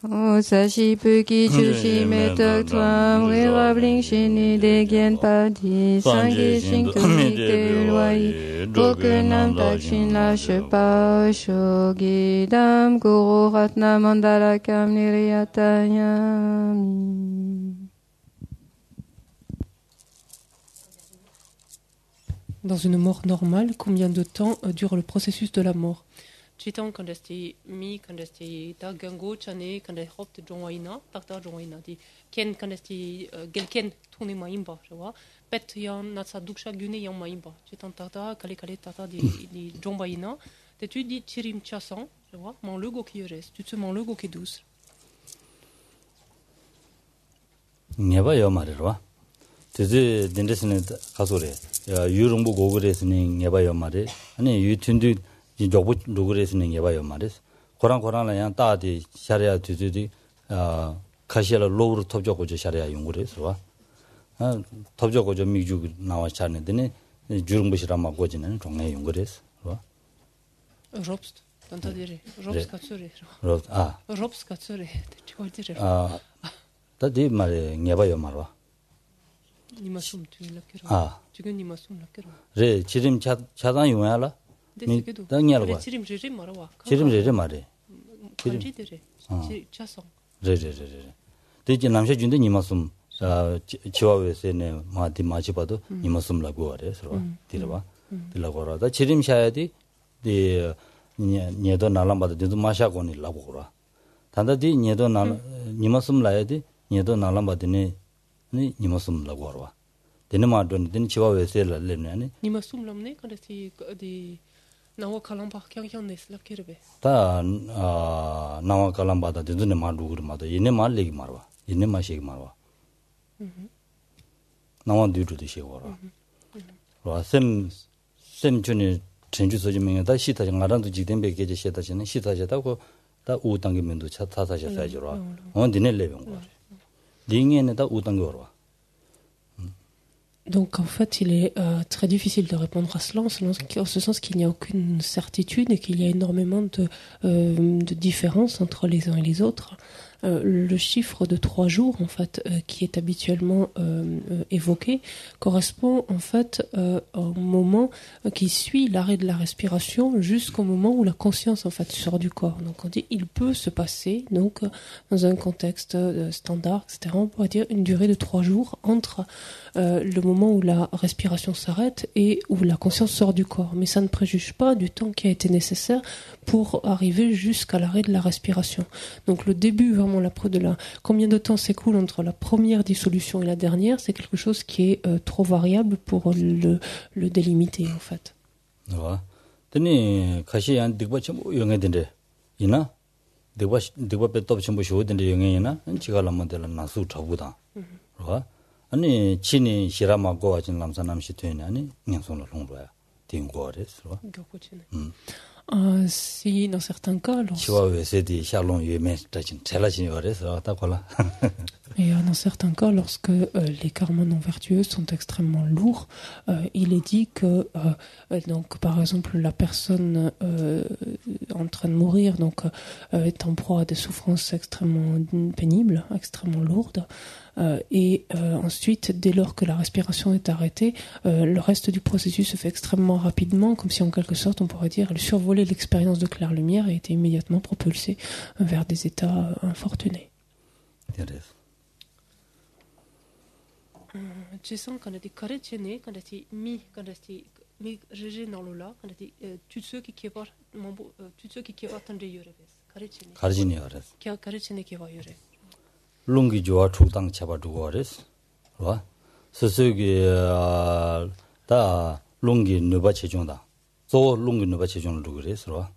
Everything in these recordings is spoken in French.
오사시부기 주심의 떡함 외화블링신이 대견 바디 상기신 금익들와이 도근남 닥신 라슈파 쇼기담 구로hat나 만다라캄 니리아타야미. Dans une mort normale, combien de temps dure le processus de la mort? Chitan quand est mi quand est ta gango chane quand est hop de joina takta joina di ken quand est gelken tourner maimba tu vois pet yan natsa duksha gune yan maimba chitan tata kale tata di jombaina tu dis chirim chasan tu vois mon logo qui reste tu te mon logo qui douce nyeba yo marwa teze dendesne kasore 유롱부 고글에서는 nyeba yo mare 아니 유튼도 이 조부 누구래서는 예봐요 말이스. 고랑고랑랑 따디 샤리아 뒤뒤디 카시알 로우로 톱적고 샤리아 용거래서 와. 톱적고 좀 미주 나와 차는데네 주릉부시라 막고지는 종내 용거래서 와. 롭스트 단타디리 롭스 카츠리. 롭스 카츠리. 치고디리. 다디 말에 예봐요 말와. 니마숨 투일라케로. 지금 니마숨 라케로. 래 지금 차단 용야라. 당냐라고. 지름 말아와. 지름 말해. 지름들이. 차성. 레레레레. 대지 남셔 준데 니마숨 지와웨세네 마디 마치바도 니마숨라고 하래서 들어봐. 들라고라다 지름 샤야디 디 녀도 날람바도 디 마샤고니라고 그러라. 단다디 녀도 날 니마숨 라야디 녀도 날람바디네 니 니마숨라고 하라. 데네마돈 데 지와웨세라 레네. 니마숨 람네 근데 디 나와 칼람바 캬캬 네슬라 키르베 다 나와 칼람바다 드드네 마루그마다 이네 말레기 말와 이네 마시기 말와 나와 뒤르도 시고라 와셈 셈준이 전주서지명에다 시타지 나란도 지된베 계제 시타지는 시타제다고 다 우당기면도 차타사셔야지로 언디네 레병 거 링에는 다 우당기 오라. Donc en fait, il est très difficile de répondre à cela, en ce sens qu'il n'y a aucune certitude et qu'il y a énormément de différences entre les uns et les autres. Le chiffre de 3 jours, en fait, qui est habituellement évoqué, correspond en fait au moment qui suit l'arrêt de la respiration jusqu'au moment où la conscience en fait sort du corps. Donc on dit il peut se passer donc dans un contexte standard, etc. On pourrait dire une durée de 3 jours entre le moment où la respiration s'arrête et où la conscience sort du corps. Mais ça ne préjuge pas du temps qui a été nécessaire pour arriver jusqu'à l'arrêt de la respiration. Donc le début vraiment combien de temps s'écoule entre la première dissolution et la dernière, c'est quelque chose qui est trop variable pour le délimiter en fait. Ouais. Teni kashi an digba chimbo yongé dende. Ina digba pe top chimbo sho dende yongé ina chigala modela nasu chabuda. Ouais. Ani chini shirama go ajin lamsa namshi tene ani nyamson la longroya. Tingo res, ouais. Si dans certains cas, dans certains cas, lorsque les karmas non vertueux sont extrêmement lourds, il est dit que donc par exemple la personne en train de mourir donc est en proie à des souffrances extrêmement pénibles, extrêmement lourdes. Et ensuite, dès lors que la respiration est arrêtée, le reste du processus se fait extrêmement rapidement, comme si en quelque sorte on pourrait dire survoler l'expérience de claire lumière et été immédiatement propulsé vers des états infortunés. Tu sens quand tu es quand tu mis j'ai dans le là quand tu sais qui va tu sais qui va tendre yore qui va yore lungi joa chudang chaba duores wa sesegi da lungi nuba chejongda so lungi nuba chejong duores wa.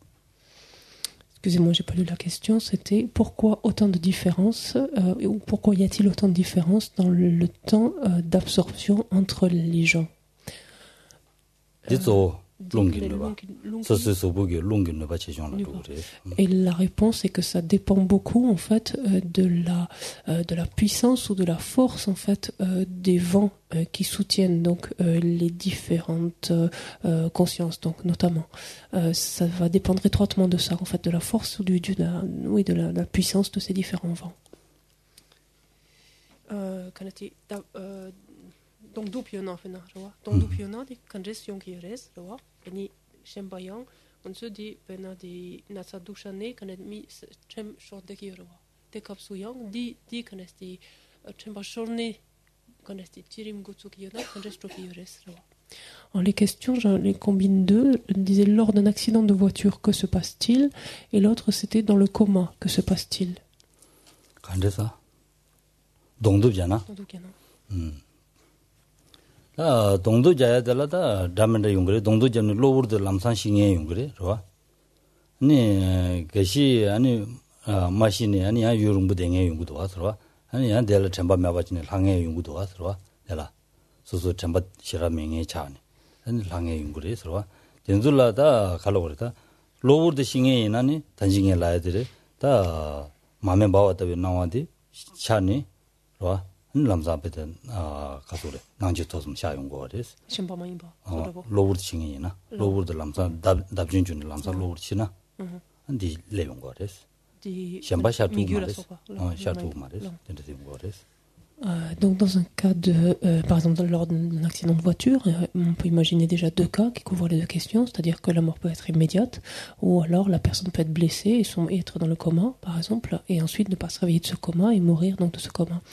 Excusez-moi, j'ai pas lu la question, c'était pourquoi autant de différences ou pourquoi y a-t-il autant de différences dans le temps d'absorption entre les gens? Dizo Et la réponse est que ça dépend beaucoup en fait de la puissance ou de la force en fait des vents qui soutiennent donc les différentes consciences, donc notamment ça va dépendre étroitement de ça en fait, de la force ou de la puissance de ces différents vents. Donc dopiona fena rawa donc dopiona di congestion qui reste rawa ni chembayang on se dit pena di nasa dushane kanet mi chem short de rawa de kapsuyang di kanesti chemba shorne kanesti tirim gutsuki yona congestion qui reste rawa. Alors les questions, je les combine deux. Je disais lors d'un accident de voiture, que se passe-t-il? Et l'autre, c'était dans le coma, que se passe-t-il? 간데사 동도잖아. 동도 자야 될라다 담은데 용거래 동도 잡는 로버드 람산싱에 용거래 좋아. 아니 그시 아니 마신이 아니야 유릉부 댕에 용구도 와서 아니야 될 첨바 매바진에 항해 용구도 와서 내가 소소 첨바 시라명에 차네. 아니 항해 용구래 서로 된줄라다 갈로 그랬다. 로버드 싱에 나니 단징에 라야들이 다 마음에 바왔다 왜 나와디 차니 좋아. 람자베든 가소래 난지 도좀 샤용 거레스 심바마인 봐 로버드 칭이나 로버드 람자 답진준 람자 로버드 치나 안디 레용 거레스 디 샴바샤투 마레스 샤투 마레스 된데 거레스. Donc dans un cas de, par exemple lors d'un accident de voiture, on peut imaginer déjà deux cas qui couvrent les deux questions, c'est-à-dire que la mort peut être immédiate, ou alors la personne peut être blessée et être dans le coma, par exemple, et ensuite ne pas se réveiller de ce coma et mourir donc de ce coma.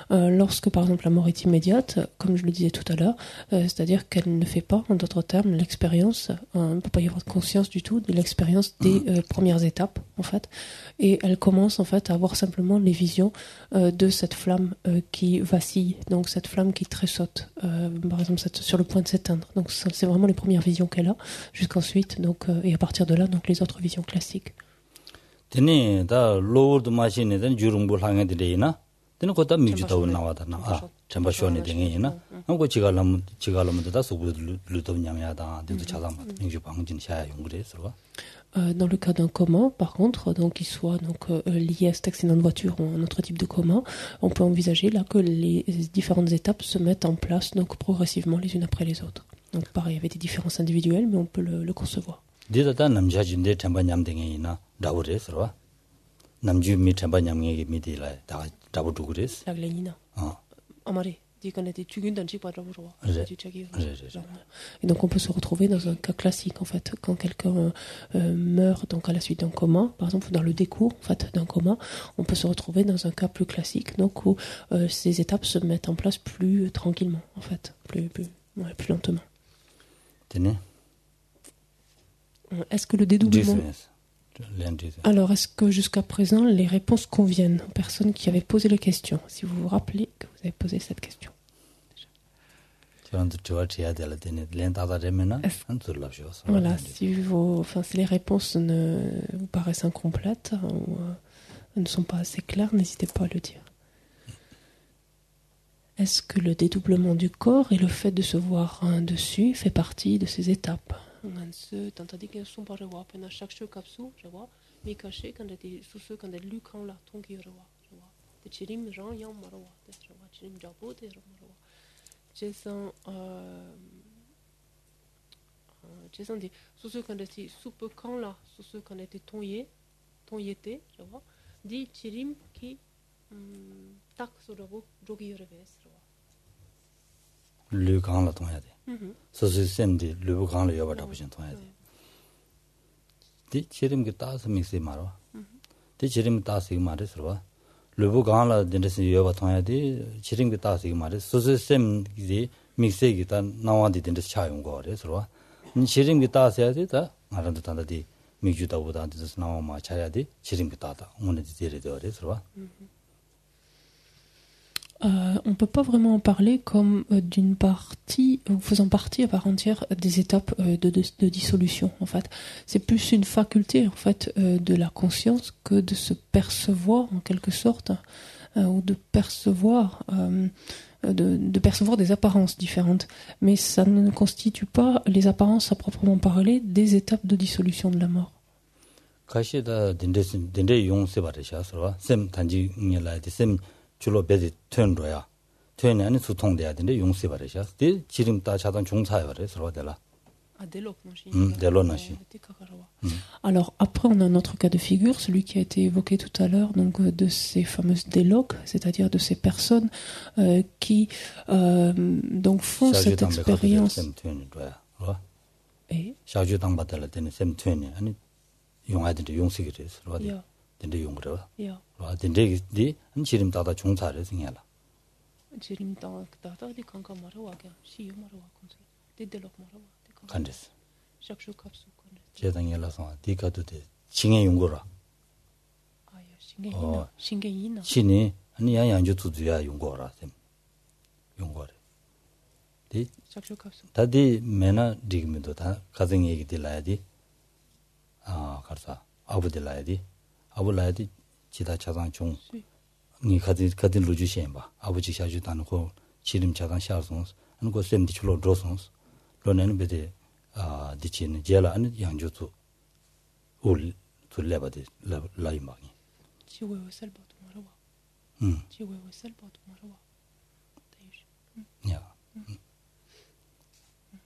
Lorsque par exemple la mort est immédiate, comme je le disais tout à l'heure, c'est-à-dire qu'elle ne fait pas, en d'autres termes, l'expérience, il ne peut pas y avoir de conscience du tout de l'expérience des premières étapes en fait, et elle commence en fait à avoir simplement les visions de cette flamme qui vacille, donc cette flamme qui tressaute, par exemple sur le point de s'éteindre. Donc c'est vraiment les premières visions qu'elle a, jusqu'ensuite, donc, et à partir de là, donc les autres visions classiques. Tene da lower machine den jurumbu hange deina tene ko ta migjuta nawada na chamba shone dengina ngo chigalam da subu luto nyamyada de chalam migju bangjin sha yongre sro. Dans le cas d'un coma, par contre, donc qu'il soit donc lié à cet accident de voiture ou un autre type de coma, on peut envisager là que les différentes étapes se mettent en place donc progressivement les unes après les autres. Donc pareil, il y avait des différences individuelles, mais on peut le concevoir. Didata namjajinde chamba nyamdengina daure sro. Namju mi chamba nyamnge mi dila da dabu dugres. La glénina. Amare. Et donc on peut se retrouver dans un cas classique en fait, quand quelqu'un meurt donc à la suite d'un coma, par exemple dans le décours en fait d'un coma, on peut se retrouver dans un cas plus classique, donc où ces étapes se mettent en place plus tranquillement en fait, plus lentement. Est-ce que le dédoublement... Alors, est-ce que jusqu'à présent, les réponses conviennent aux personnes qui avaient posé la question? Si vous vous rappelez que vous avez posé cette question. Voilà, si les réponses vous paraissent incomplètes ou ne sont pas assez claires, n'hésitez pas à le dire. Est-ce que le dédoublement du corps et le fait de se voir dessus fait partie de ces étapes? Le grand la ton yade. So système de le grand le yoba dabujin ton yade. Di chirim ki ta mixé maro. Di chirim ta sig mare sro. Le grand la dendes yoba ton yade chirim ki ta sig mare. So système de mixé ki ta nawa di dendes cha yong go re sro. Ni chirim ki ta se yade ta ngaran ta da di mixju da boda di nawa ma cha yade chirim ki ta da on di dire de re sro. On ne peut pas vraiment en parler comme d'une partie, ou faisant partie à part entière des étapes de dissolution, en fait. C'est plus une faculté, en fait, de la conscience que de se percevoir, en quelque sorte, ou de percevoir de percevoir des apparences différentes. Mais ça ne constitue pas les apparences à proprement parler des étapes de dissolution de la mort. 가시다 딘데 용세 바르샤서와 셈 단지 녀라데 셈 줄로 베디 턴로야 턴이 아니 수통돼야 되는데 용세 바르샤 데 지름 따 자단 종사야 바르서 되라 Alors après on a un autre cas de figure, celui qui a été évoqué tout à l'heure, donc de ces fameuses déloques, c'est-à-dire de ces personnes qui donc font cette expérience. Et 용하든지 용식이래 서로데 된데 용으로 와 된데디 지름 따다 종사를 생겨라 지름 따다 디 칸카마로 와게 시요마로 와콘세 데델록 마로 와 간데스 샥슈 캅수 콘데 제당이라서 디가도데 징의 용거라 아야 신경이나 신이 아니 양양주 두두야 용거라 셈 용거래 디 샥슈 캅수 다디 메나 디기면도 다 가정 얘기 들라야지 가르사 아부들라야디 아부라야디 지다 차단 중니 가디 루주시엔 봐 아부지 샤주다는 거 지름 차단 샤송스 안고 셈디 출로 드로송스 로네는 베데 디치는 제라 안 양주투 울 둘레바디 라이마니 지웨웨 셀바도 마라와 지웨웨 셀바도 마라와 야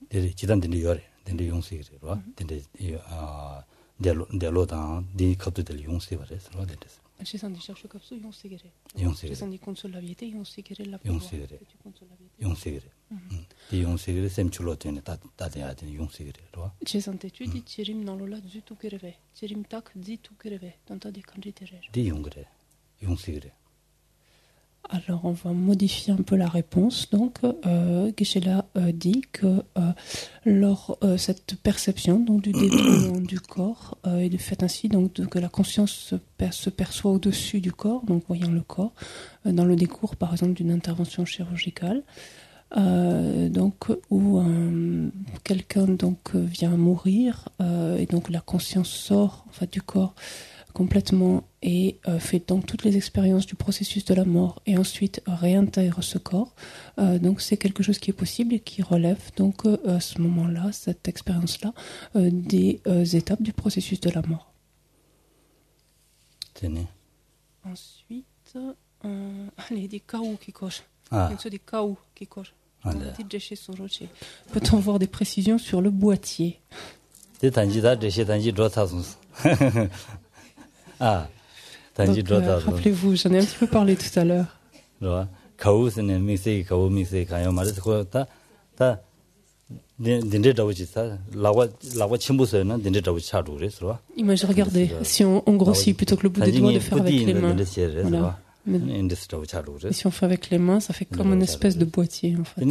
데리 지단데 요래 데리 용식이로 데리 데로다 디 카드들 용식이버서 로데스 제산디 샤슈 캅수 용식이래 용식이래 제산디 콘솔라비테 용식이래 라 용식이래 용식이래 디 용식이래 셈출로 되네 다다야 되는 용식이래로 제산테 투디 지림 나로라 주투 그레베 지림 딱 지투 그레베 단타 디 칸리테레 디 용그래 용식이래. Alors, on va modifier un peu la réponse. Donc, Geshe-la dit que lors cette perception donc, du déploiement du corps est de fait ainsi donc, que la conscience se perçoit au-dessus du corps, donc voyant le corps, dans le décours par exemple d'une intervention chirurgicale, donc où quelqu'un donc vient mourir et donc la conscience sort en fait du corps complètement et fait donc toutes les expériences du processus de la mort et ensuite réintègre ce corps. Donc c'est quelque chose qui est possible et qui relève donc à ce moment-là, cette expérience-là, des étapes du processus de la mort. Ensuite, allez, des chaos qui cochent. Des chaos qui cochent. Peut-on voir des précisions sur le boîtier? Donc, rappelez-vous, j'en ai un petit peu parlé tout à l'heure. Imagine, regardez, si on grossit plutôt que le bout des doigts de faire avec les mains. Voilà. Et si on fait avec les mains, ça fait comme une espèce de boîtier en fait.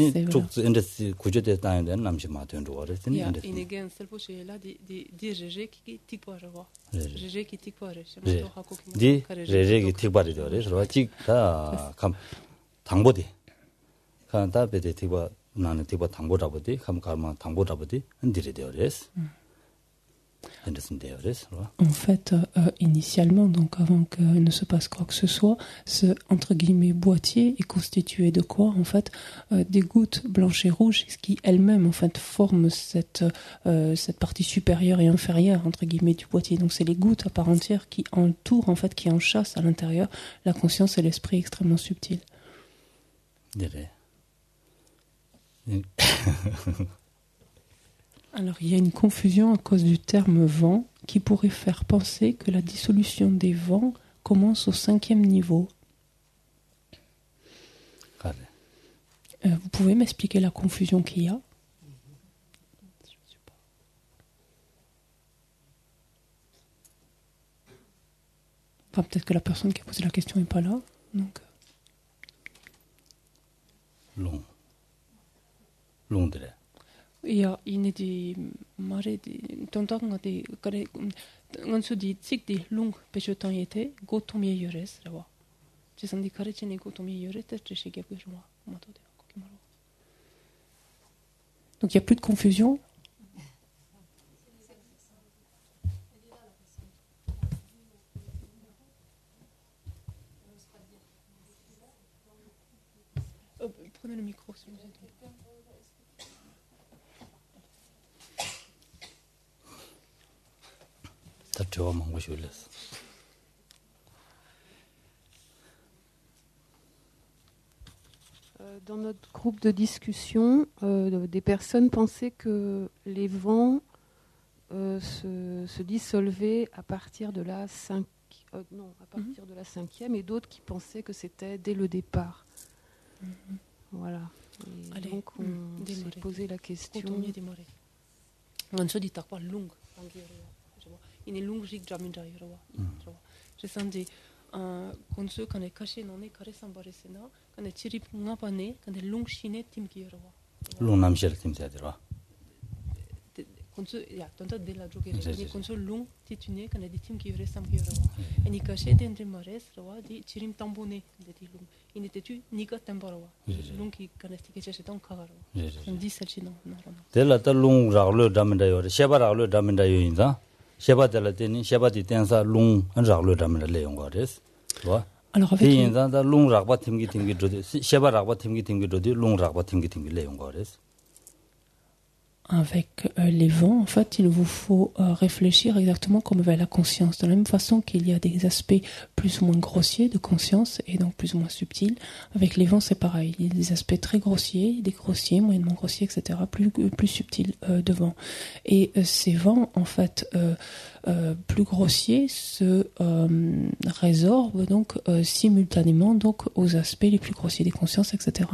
En fait, initialement, donc avant qu'il ne se passe quoi que ce soit, ce entre guillemets boîtier est constitué de quoi? En fait, des gouttes blanches et rouges, ce qui elles-mêmes en fait forment cette partie supérieure et inférieure entre guillemets du boîtier. Donc c'est les gouttes à part entière qui entourent en fait, qui enchâssent à l'intérieur la conscience et l'esprit extrêmement subtil. Alors, il y a une confusion à cause du terme vent qui pourrait faire penser que la dissolution des vents commence au 5e niveau. Vous pouvez m'expliquer la confusion qu'il y a? Enfin, peut-être que la personne qui a posé la question n'est pas là. Donc... Long. Ja, ine di mare di tontak ngati kare ngansu di tsik di lung pechotan yete go tomye yores rawa. Chesan di kare chene go tomye yores te cheshe gep gwa mato de kokimaro. Donc il y a plus de confusion. 대화 먹고 싶었어. Dans notre groupe de discussion, des personnes pensaient que les vents se dissolvaient à partir de la de la cinquième, et d'autres qui pensaient que c'était dès le départ. Voilà. Et donc on s'est posé la question. 건수 간에 가시노네 가레삼바레스나 간에 지립 나바네 간에 룽시네 팀기여와 룽남시를 팀자들아 건수 야 던다 데라 조게 니 건수 룽 티투네 간에 디 팀기여레 삼기여와 에니 가셰 덴데 마레스와 디 지림 tambo네 간데 디룽 이니 테투 니가 템바라와 룽기 간에 티게제세 동 카가로 디 셀치노 나라나 데라타 룽 라글로 담다요 셰바 라글로 담다요 인자 셰바 데라테니 셰바디 텐사 룽 라글로 담다 레용거레스 Alors avec les vents, en fait, il vous faut réfléchir exactement comme avec la conscience. De la même façon qu'il y a des aspects plus ou moins grossiers de conscience et donc plus ou moins subtils, avec les vents c'est pareil. Il y a des aspects très grossiers, des grossiers, moyennement grossiers, etc., plus subtils de vent. Et ces vents, en fait, plus grossiers se résorbent donc simultanément donc aux aspects les plus grossiers des consciences, etc.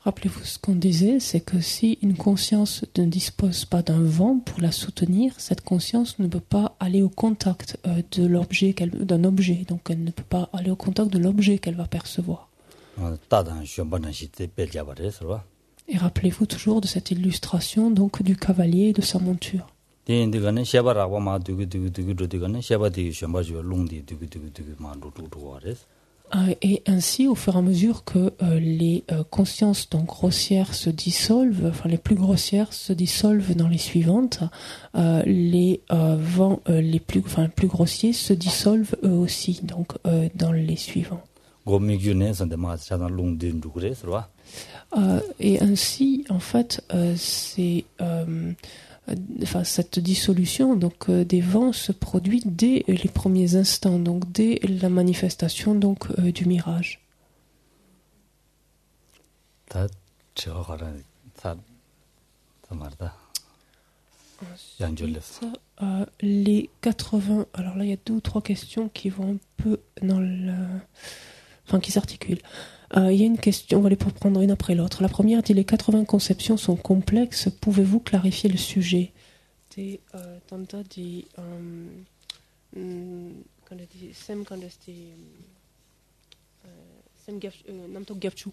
Rappelez-vous ce qu'on disait, c'est que si une conscience ne dispose pas d'un vent pour la soutenir, cette conscience ne peut pas aller au contact d'un objet, donc elle ne peut pas aller au contact de l'objet qu'elle va percevoir. Et rappelez-vous toujours de cette illustration donc du cavalier et de sa monture. Et ainsi, au fur et à mesure que les consciences donc grossières se dissolvent, enfin les plus grossières se dissolvent dans les suivantes, les vents les plus grossiers se dissolvent eux aussi donc dans les suivants. Et ainsi, en fait, cette dissolution donc des vents se produit dès les premiers instants, donc dès la manifestation donc du mirage. Ensuite, les 80. Alors là, il y a 2 ou 3 questions qui vont un peu dans qui s'articulent. Il y a une question, on va les prendre une après l'autre. La première dit: les 80 conceptions sont complexes, pouvez-vous clarifier le sujet? Tanta dit sem namtok gavchu.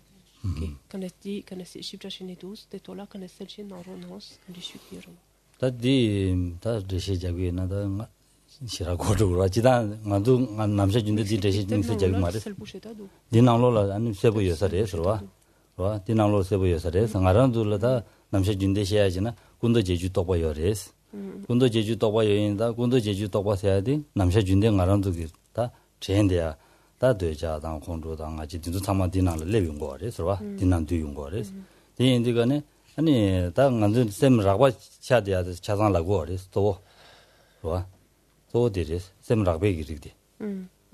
Quand dit shipcha shinetus, de tola quand selche naronos, quand shukiro. 시라고로 지단 나도 남자 준데디 대신 저기 말해 디나로라 아니 세부 여사래서 와 디나로 세부 여사래서 나란둘다 남자 준데셔야지나 군도 제주 똑바요레스 군도 제주 똑바요인다 군도 제주 똑바셔야지 남자 준데 나란도다 제인데야 다 되자당 공조당 아지 진도 참아 디나를 레용 거래서 와 디난 뒤용 거래서 디인디가네 아니 다 나도 셈라고 차대야 차상라고 그래서 또 와 소디레스 셈락베기리디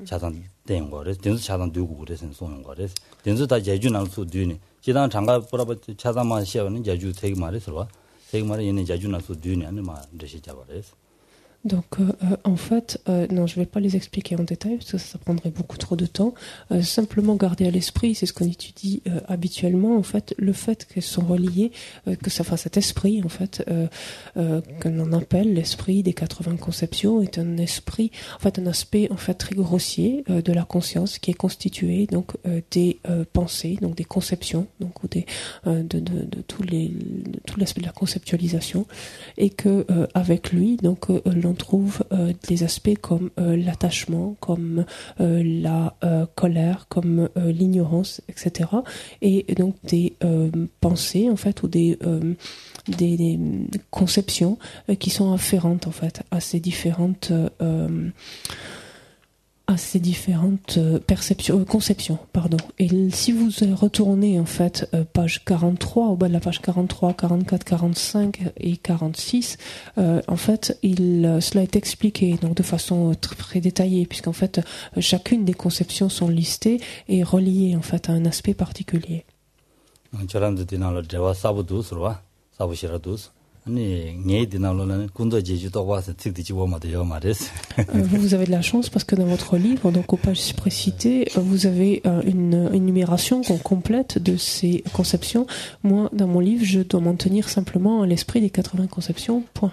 차단 된 거래 된수 차단 두고 그래서 소용 거래 된수 다 제주난 수 뒤니 지단 장가 보라버 차단만 시험은 제주 되게 말해서 봐 되게 말에 얘는 제주난 수 뒤니 아니 마 되시 잡아래서. Donc, en fait, non, je ne vais pas les expliquer en détail parce que ça prendrait beaucoup trop de temps. Simplement garder à l'esprit, c'est ce qu'on étudie habituellement, en fait, le fait qu'elles sont reliées, cet esprit, en fait, que l'on appelle l'esprit des 80 conceptions, est un esprit, en fait, un aspect, en fait, très grossier de la conscience qui est constitué, donc, des pensées, donc des conceptions, donc, ou de tout l'aspect de la conceptualisation, et que avec lui, donc, on trouve des aspects comme l'attachement, comme la colère, comme l'ignorance, etc. Et donc des pensées, en fait, ou des conceptions qui sont afférentes, en fait, à ces différentes à ces différentes conceptions, pardon. Et si vous retournez en fait page 43, au bas de la page 43, 44, 45 et 46, en fait, cela est expliqué donc de façon très détaillée, puisqu'en fait chacune des conceptions sont listées et reliées en fait à un aspect particulier. Vous avez de la chance parce que dans votre livre, donc aux pages précitées, vous avez une énumération complète de ces conceptions. Moi, dans mon livre, je dois m'en tenir simplement à l'esprit des 80 conceptions, point.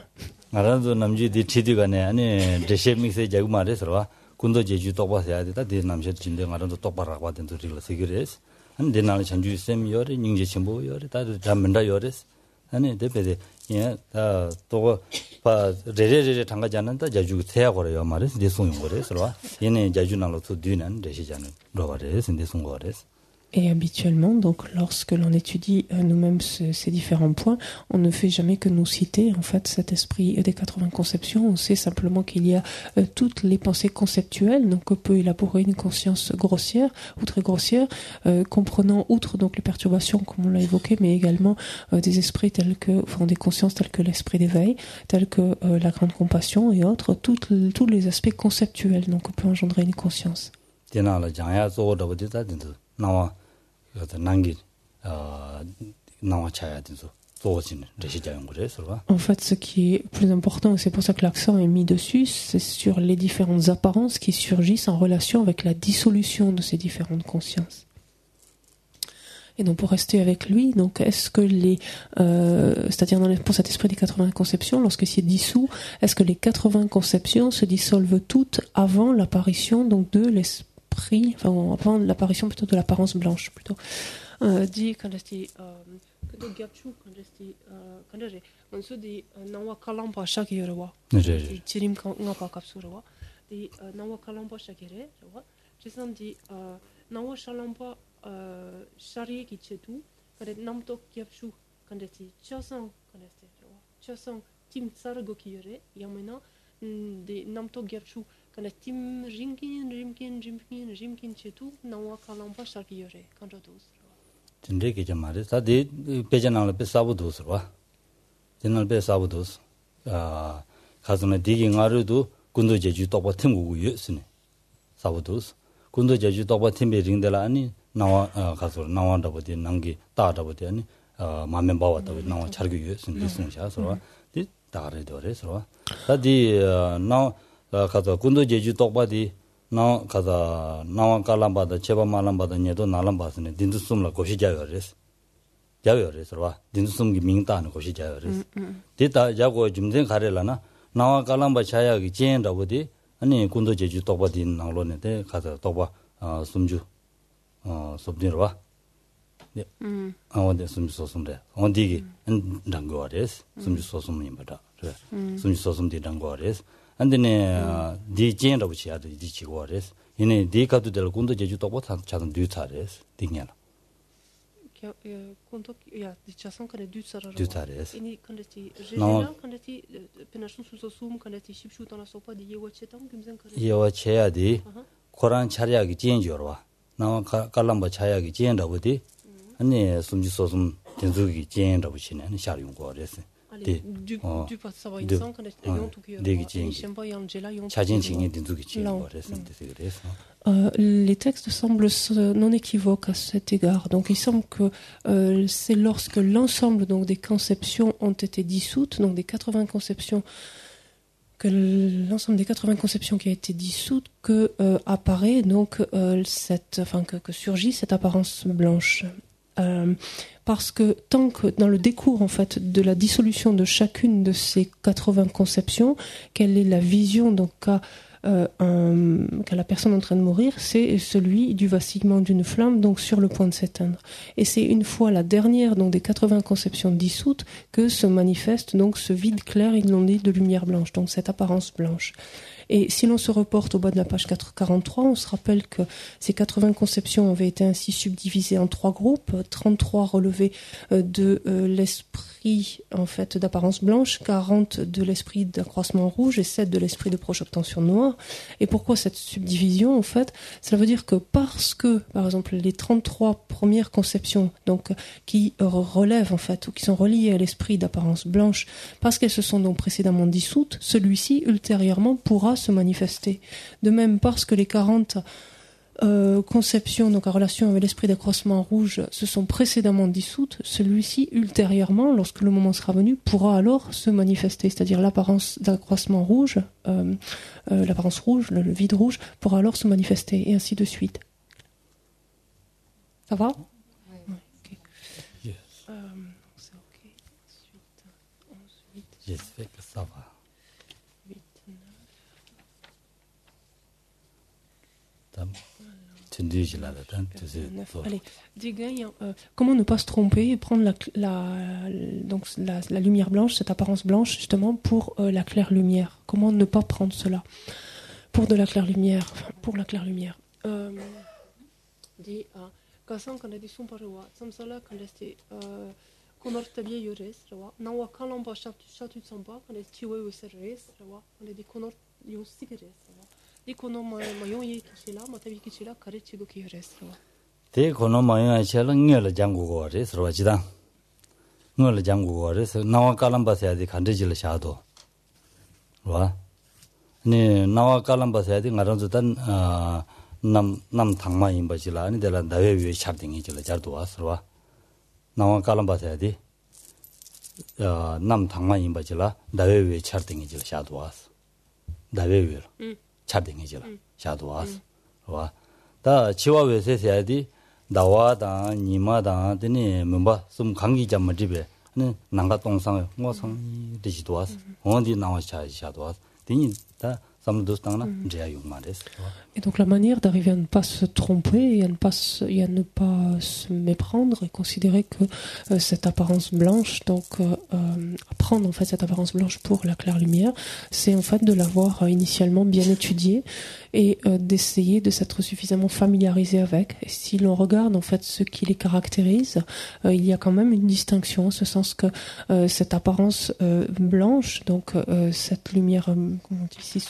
아니 대베데 예다 또 레레레 당가지 않는다 자주 태야거래요 말이지 대송인 거래서 얘네 자주나로 또 뒤는 레시잖아요 로바레스 대송 거래서 Et habituellement, donc, lorsque l'on étudie nous-mêmes ces différents points, on ne fait jamais que nous citer, en fait, cet esprit des 80 conceptions. On sait simplement qu'il y a toutes les pensées conceptuelles, donc, on peut élaborer une conscience grossière ou très grossière, comprenant, outre, donc, les perturbations, comme on l'a évoqué, mais également des esprits tels que, enfin, des consciences telles que l'esprit d'éveil, tels que la grande compassion et autres, tous les aspects conceptuels, donc, on peut engendrer une conscience. 나와 난기 나와 차야 돼서 도진 레시자용 그래서 En fait, ce qui est plus important, et c'est pour ça que l'accent est mis dessus, c'est sur les différentes apparences qui surgissent en relation avec la dissolution de ces différentes consciences. Et donc, pour rester avec lui, donc, est-ce que c'est-à-dire pour cet esprit des 80 conceptions, lorsque c'est dissous, est-ce que les 80 conceptions se dissolvent toutes avant l'apparition, donc, de l'esprit, enfin, avant l'apparition plutôt de l'apparence blanche, plutôt. Dit quand est quand gapchu quand est on se dit nawa kalampa shakirawa chirim ngapa kapsurawa di nawa kalampa shakire rawa jesam di nawa shalampa shari ki chetu quand namto gapchu quand est chasang quand est rawa chasang tim sargo kire yamena de namto gapchu quand tim rimkin chetu nawa kalampa shakire quand dos 근데 그게 말이야. 다들 배전하는 배 사부도스와. 저는 배 사부도스. 가서는 디깅 아르도 군도 제주 똑바 팀고고요. 스네. 사부도스. 군도 제주 똑바 팀에 링들라 아니 나와 가서 나와다보디 남기 따다보디 아니 마면 바왔다고 나와 차르고요. 스네. 송샤서와. 디 다르더래서. 다디 나 가서 군도 제주 똑바디 나 가다 나와 깔람바다 제바 말람바다 녀도 날람바스네 딘두숨라 고시자요레스 자요레스 봐 딘두숨기 민다는 고시자요레스 데이터 자고 좀된 가래라나 나와 깔람바 차야기 제엔다보디 아니 군도 제주 똑바디 나로네데 가다 똑바 숨주 섭디로 봐 네. 어디 숨주 소숨데 어디기 난거레스 숨주 소숨님 받아 그래 숨주 소숨디 난거레스 안데네 디젠라고 치야도 디치고레스 이네 디카도 될 군도 제주 똑바 작은 뒤차레스 딩냐나 군도 야 디차선 칸에 뒤차레스 이니 칸데티 제나 칸데티 페나슌 수소숨 칸데티 십슈타나 소파 디예와체탐 김zen 칸데 예와체야디 코란 차리야기 제엔죠와 나와 깔람바 차야기 제엔라고디 아니 숨지 소숨 된주기 제엔라고 치네 샤용고레스 du pas savoir une sang quand yon tout les textes semblent non équivoques à cet égard. Donc il semble que c'est lorsque l'ensemble donc des conceptions ont été dissoutes, donc des 80 conceptions, que l'ensemble des 80 conceptions qui a été dissoute, que apparaît donc que surgit cette apparence blanche. Parce que tant que dans le décours en fait de la dissolution de chacune de ces 80 conceptions, quelle est la vision donc qu'a la personne en train de mourir, c'est celui du vacillement d'une flamme donc sur le point de s'éteindre. Et c'est une fois la dernière donc des 80 conceptions dissoutes que se manifeste donc ce vide clair inondé de lumière blanche, donc cette apparence blanche. Et si l'on se reporte au bas de la page 443, on se rappelle que ces 80 conceptions avaient été ainsi subdivisées en 3 groupes, 33 relevés de l'esprit en fait d'apparence blanche, 40 de l'esprit d'accroissement rouge et 7 de l'esprit de projection noire. Et pourquoi cette subdivision en fait? Cela veut dire que parce que, par exemple, les 33 premières conceptions donc qui relèvent en fait ou qui sont reliées à l'esprit d'apparence blanche, parce qu'elles se sont donc précédemment dissoutes, celui-ci ultérieurement pourra se manifester. De même, parce que les 40 conceptions donc en relation avec l'esprit d'accroissement rouge se sont précédemment dissoutes, celui-ci ultérieurement, lorsque le moment sera venu, pourra alors se manifester, c'est-à-dire l'apparence d'accroissement rouge, l'apparence rouge, le vide rouge, pourra alors se manifester, et ainsi de suite. Ça va? Yes. C'est ok. Ensuite, J'espère que ça va. 8, 9. Allez, comment ne pas se tromper et prendre la lumière blanche, cette apparence blanche, justement, pour la claire lumière. Comment ne pas prendre cela pour de la claire lumière, pour la claire lumière. Te kono mayo chala ngela jangu go re sro jida ngela jangu go re nawa kalamba se adi khande jil shado wa ni nawa kalamba se adi ngaron tan nam thangma imba jila ni dela dawe wi chardingi jila jardo asro nawa kalamba se adi nam thangma imba jila dawe wi chardingi jila shado as dawe wi chardingi jila shado as wa 다 치와 외세세야디 나와다 니마다 되니 뭔가 좀 관계 잡아 집에 네 난가 동상 뭐상 되지도 왔어 어디 나와 차지도 왔어 되니 다 samdo stangna j'ai eu mares. Et donc la manière d'arriver à ne pas se tromper et à ne pas se méprendre et considérer que cette apparence blanche, donc prendre en fait cette apparence blanche pour la claire lumière, c'est en fait de l'avoir initialement bien étudiée et d'essayer de s'être suffisamment familiarisé avec. Et si l'on regarde en fait ce qui les caractérise, il y a quand même une distinction en ce sens que cette apparence blanche, donc cette lumière, comment on dit ici,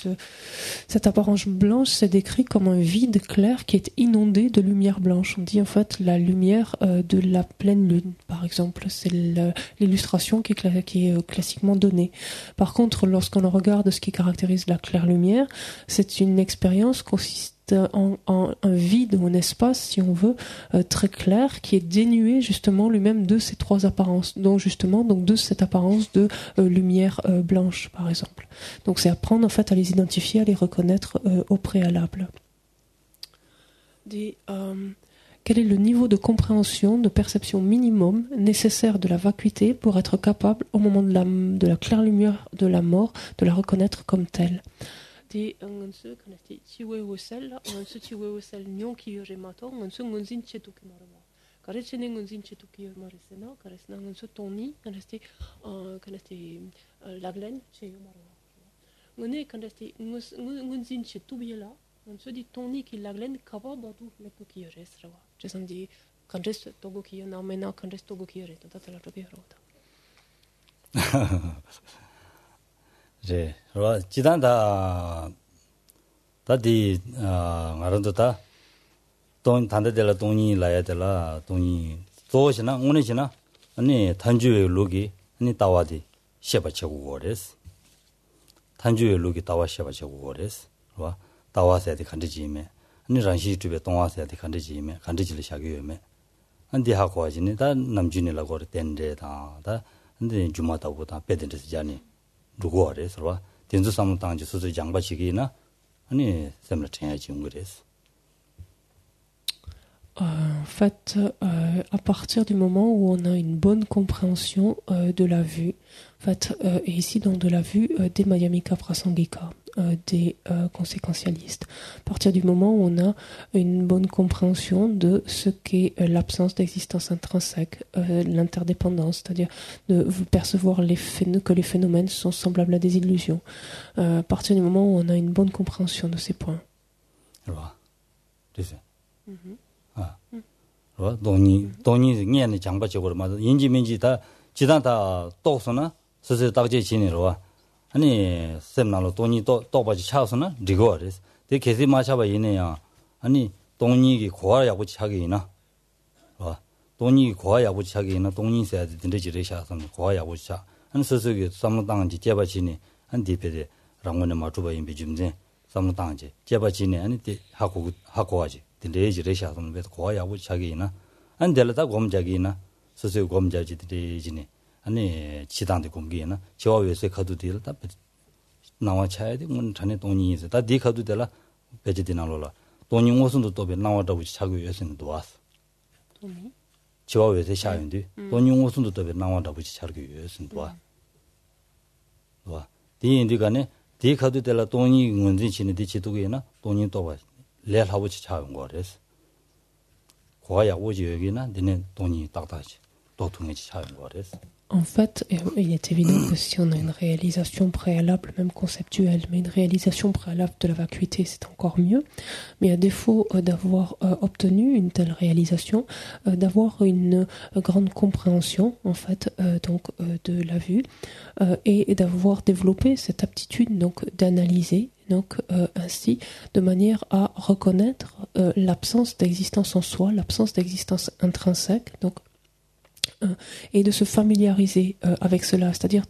cette apparence blanche, c'est décrit comme un vide clair qui est inondé de lumière blanche. On dit en fait la lumière de la pleine lune, par exemple. C'est l'illustration qui est classiquement donnée. Par contre, lorsqu'on regarde ce qui caractérise la claire lumière, c'est une expérience consistant en un vide ou un espace, si on veut, très clair, qui est dénué justement lui-même de ces trois apparences, donc justement donc de cette apparence de lumière blanche, par exemple. Donc c'est apprendre en fait à les identifier, à les reconnaître au préalable. Quel est le niveau de compréhension, de perception minimum nécessaire de la vacuité pour être capable, au moment de la claire lumière de la mort, de la reconnaître comme telle? Di ngonsu kanati chiwe wosel ngonsu chiwe wosel nyon ki yore mato ngonsu ngonzin chetu ki marwa kare chene ngonzin chetu ki yore marisena kare sna ngonsu toni kanati laglen che yo marwa ngone kanati ngonzin chetu biela ngonsu di toni ki laglen kaba badu lepo ki yore srawa jesam di kanres togo ki na mena kanres togo ki yore ta ta la tobi rota 제 지단다 다디 알아도다 돈 단대들 돈이 나야 되라 돈이 조시나 오늘이나 아니 단주의 룩이 아니 따와디 셔바쳐고 거레스 단주의 룩이 따와 셔바쳐고 거레스 와 따와서야 돼 간지지메 아니 란시 집에 동와서야 돼 간지지메 간지질 샤기요메 안디 하고 하지니 다 남준이라고 된데다 다 근데 주마다보다 배든데스 자니 누구 알아서 된주 삼당지 수수 양바치기나 아니 샘을 챙야지 그랬어. En fait, à partir du moment où on a une bonne compréhension de la vue, en fait, et ici donc de la vue des Madhyamika Prasangika, des conséquentialistes. À partir du moment où on a une bonne compréhension de ce qu'est l'absence d'existence intrinsèque, l'interdépendance, c'est-à-dire de percevoir que les phénomènes sont semblables à des illusions. À partir du moment où on a une bonne compréhension de ces points. 돈이 녀네 장바적으로 맞아 인지민지 다 지단 다 똑서나 서서 딱제 지내로 아니 셈나로 돈이 또 바지 차서나 리고레스 데 계속 마셔봐 이네야 아니 돈이 고아야고 차기나 돈이 고아야고 차기나 돈이 있어야 되는데 지레샤선 고아야고 차 한 서서게 삼무당한지 제바지니 한 디페데 랑원에 맞추바 임비 좀데 삼무당한지 제바지니 아니 하고하지 근데 지레샤선 왜 고아야고 차기나 안 될다 곰자기나 서서 곰자지들이지니 아니 지단데 공기나 저와 외세 가도 될다 나와 차야 돼. 문 전에 돈이 있어. 다 디카도 될라. 베지디나로라. 돈이 무슨도 또 나와다고 차고 외세는 도왔어. 돈이? 저와 외세 샤인데 돈이 무슨도 또 나와다고 차고 외세는 도와. 와. 디인디가네 디카도 될라 돈이 뭔지 지는데 지도게나 돈이 또 봐. 레하고 차온 거래서. 고아야 오지 여기나 너네 돈이 딱다지. 또 통해지 차온 거래서. En fait, il est évident que si on a une réalisation préalable, même conceptuelle, mais une réalisation préalable de la vacuité, c'est encore mieux. Mais à défaut d'avoir obtenu une telle réalisation, d'avoir une grande compréhension, en fait, de la vue, et d'avoir développé cette aptitude donc d'analyser, donc ainsi, de manière à reconnaître l'absence d'existence en soi, l'absence d'existence intrinsèque, donc et de se familiariser avec cela, c'est-à-dire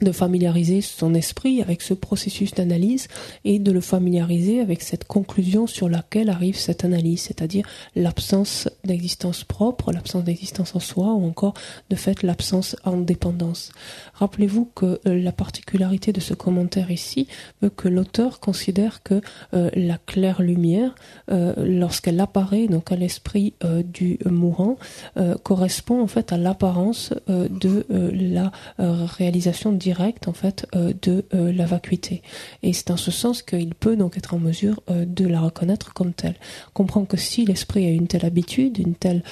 de familiariser son esprit avec ce processus d'analyse et de le familiariser avec cette conclusion sur laquelle arrive cette analyse, c'est-à-dire l'absence d'existence propre, l'absence d'existence en soi ou encore de fait l'absence en dépendance. Rappelez-vous que la particularité de ce commentaire ici veut que l'auteur considère que la claire lumière, lorsqu'elle apparaît donc à l'esprit du mourant, correspond en fait à l'apparence de la réalisation directe en fait de la vacuité, et c'est en ce sens qu'il peut donc être en mesure de la reconnaître comme telle. On comprend que si l'esprit a une telle habitude, une telle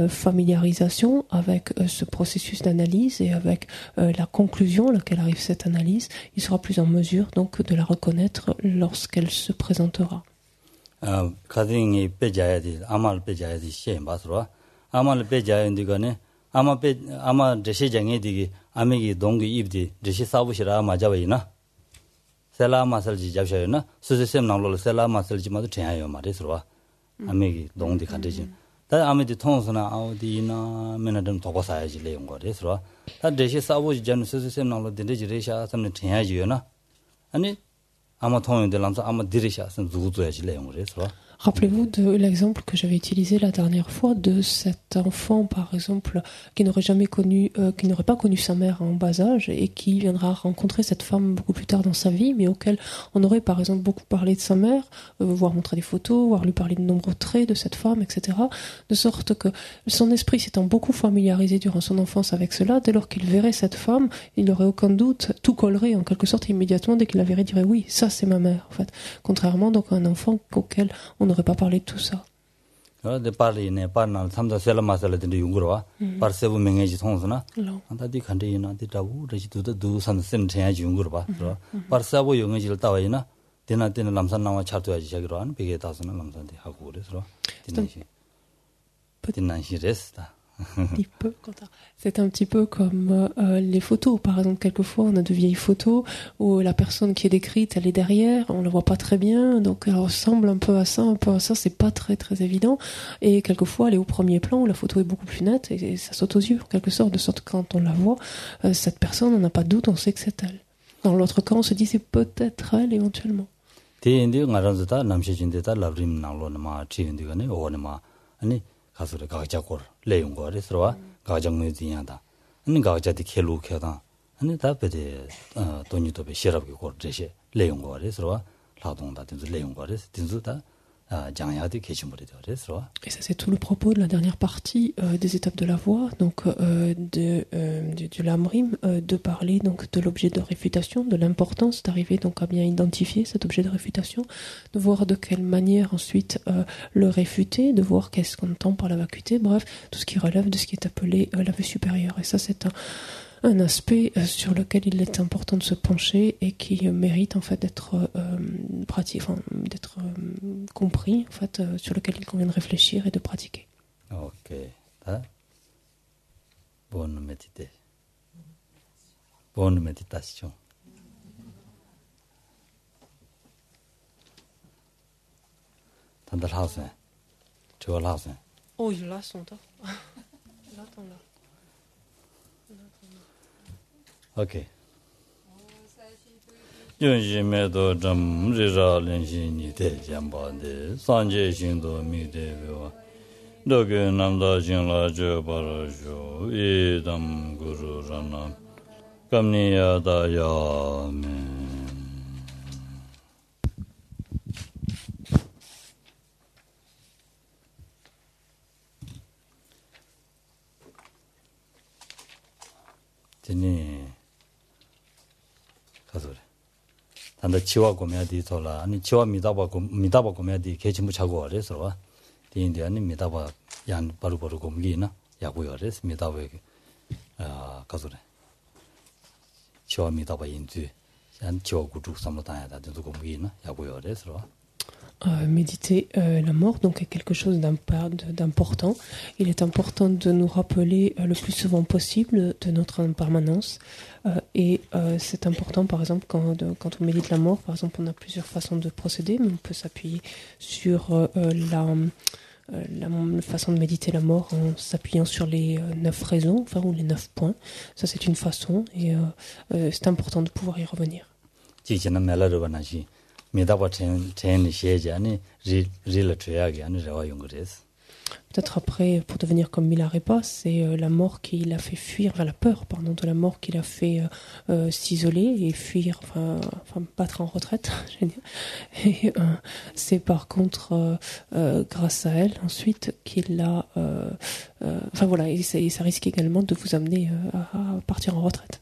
familiarisation avec ce processus d'analyse et avec la conclusion à laquelle arrive cette analyse, il sera plus en mesure donc de la reconnaître lorsqu'elle se présentera. 가딩이 빼자야지 아마를 빼자야지 시행 봐서라 아마를 빼자야인데가네 아마 대시장에 되게 아메기 동기 입디 대시 사부시라 맞아봐이나 셀라마설지 잡셔요나 수세셈 나올로 셀라마설지 마도 돼요 말이서라 아메기 동디 간대지 다 아메디 통선나 아우디나 메나든 도고사야지 내용 거래서라 다 대시 사부지 전 수세셈 나올로 된대지 레샤 섬네 돼야지요나 아니 아마 통용들 남서 아마 디리샤 섬 주도야지 내용 거래서라. Rappelez-vous de l'exemple que j'avais utilisé la dernière fois de cet enfant, par exemple, qui n'aurait pas connu sa mère en bas âge et qui viendra rencontrer cette femme beaucoup plus tard dans sa vie, mais auquel on aurait par exemple beaucoup parlé de sa mère, voire montré des photos, voire lui parler de nombreux traits de cette femme, etc. De sorte que son esprit s'étant beaucoup familiarisé durant son enfance avec cela, dès lors qu'il verrait cette femme, il n'aurait aucun doute, tout collerait en quelque sorte immédiatement, dès qu'il la verrait, il dirait oui, ça c'est ma mère, en fait. Contrairement donc à un enfant auquel on n'aurait pas parlé de tout ça. de parli네 par나 삼자 셀라마셀레데 용거와 par세부 명예지 통선나 안다디 칸데이나 디다부 레지도도 두산 셈체야지 용거와 par세부 용예지를 따와이나 데나데나 남산나와 차도야지 자기로 안 베게 다서나 남산데 하고 그래서 디난시 레스다. C'est un petit peu comme les photos. Par exemple, quelquefois, on a de vieilles photos où la personne qui est décrite, elle est derrière, on la voit pas très bien, donc elle ressemble un peu à ça, c'est pas très très évident. Et quelquefois, elle est au premier plan où la photo est beaucoup plus nette et ça saute aux yeux, en quelque sorte, de sorte que quand on la voit, cette personne, on n'a pas de doute, on sait que c'est elle. Dans l'autre cas, on se dit c'est peut-être elle éventuellement. 가서를 가자고 내용 거래서와 가정무지야다. 아니 가자디 켈루케다. 아니 답베데 돈이도 베시라고 거래시 내용 거래서와 라동다 된 내용 거래서 딘수다. Et ça, c'est tout le propos de la dernière partie des étapes de la voie, donc du lamrim, de parler donc de l'objet de réfutation, de l'importance d'arriver donc à bien identifier cet objet de réfutation, de voir de quelle manière ensuite le réfuter, de voir qu'est-ce qu'on entend par la vacuité, bref, tout ce qui relève de ce qui est appelé la vue supérieure. Et ça, c'est un aspect sur lequel il est important de se pencher et qui mérite en fait d'être d'être compris, en fait, sur lequel il convient de réfléchir et de pratiquer. Ok. Bonne méditation. Bonne méditation. 단달하세. 저라세. Oh, je la sens. Là. Okay. 윤심에도 좀 리라len신이 대장반데 산제신도 미대요. 너게 남다진라 저바라죠. 이담 구루라나 감니야다야메. 진이 가서래. 단다 치와 고매디 돌아. 아니 치와 미다바 고매디 개침부 차고 그래서 와. 디인데 아니 미다바 양 바로바로 고미나 야고요 그래서 미다바 가서래. 치와 미다바 인지 양 치와 구주 삼로다야다 도 고미나 야고요 그래서 와. Méditer la mort donc est quelque chose d'important. Il est important de nous rappeler le plus souvent possible de notre impermanence et c'est important par exemple quand on médite la mort, par exemple on a plusieurs façons de procéder, mais on peut s'appuyer sur la façon de méditer la mort en s'appuyant sur les 9 raisons, ou les 9 points. Ça c'est une façon et c'est important de pouvoir y revenir. Peut-être après, pour devenir comme Milarepa, c'est la mort qui l'a fait fuir, la peur, de la mort qui l'a fait s'isoler et fuir, battre en retraite. Et c'est par contre grâce à elle ensuite qu'il a, et ça risque également de vous amener à partir en retraite.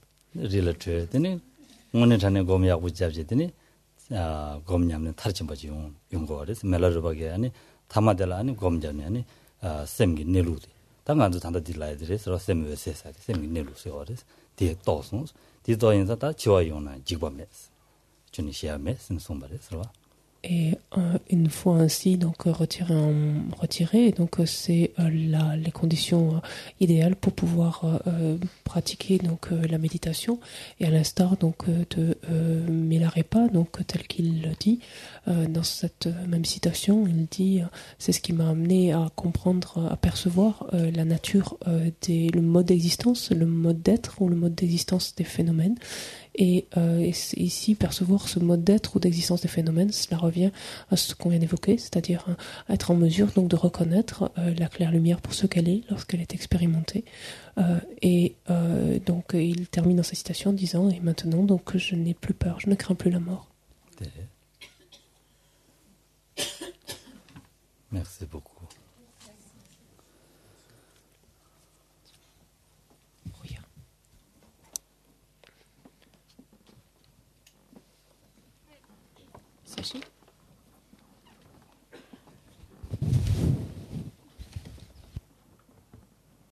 검냠는 탈침바지 용거래서 멜라르바게 아니 타마델라 아니 검냠이 아니 셈기 내루디 당간도 단다딜라이드레서 셈웨세사디 셈기 내루세어레서 디 도송 디 도인자 다 지와용나 지바메스 주니시아메스 손바레서. Et une fois ainsi donc retiré, donc c'est les conditions idéales pour pouvoir pratiquer donc la méditation. Et à l'instar donc de Milarepa, donc tel qu'il le dit dans cette même citation, il dit c'est ce qui m'a amené à comprendre, à percevoir la nature le mode d'existence, le mode d'être ou le mode d'existence des phénomènes. Et ici, percevoir ce mode d'être ou d'existence des phénomènes, cela revient à ce qu'on vient d'évoquer, c'est-à-dire être en mesure donc de reconnaître la claire lumière pour ce qu'elle est lorsqu'elle est expérimentée. Donc il termine dans sa citation en disant « Et maintenant, donc, je n'ai plus peur, je ne crains plus la mort. » Merci beaucoup.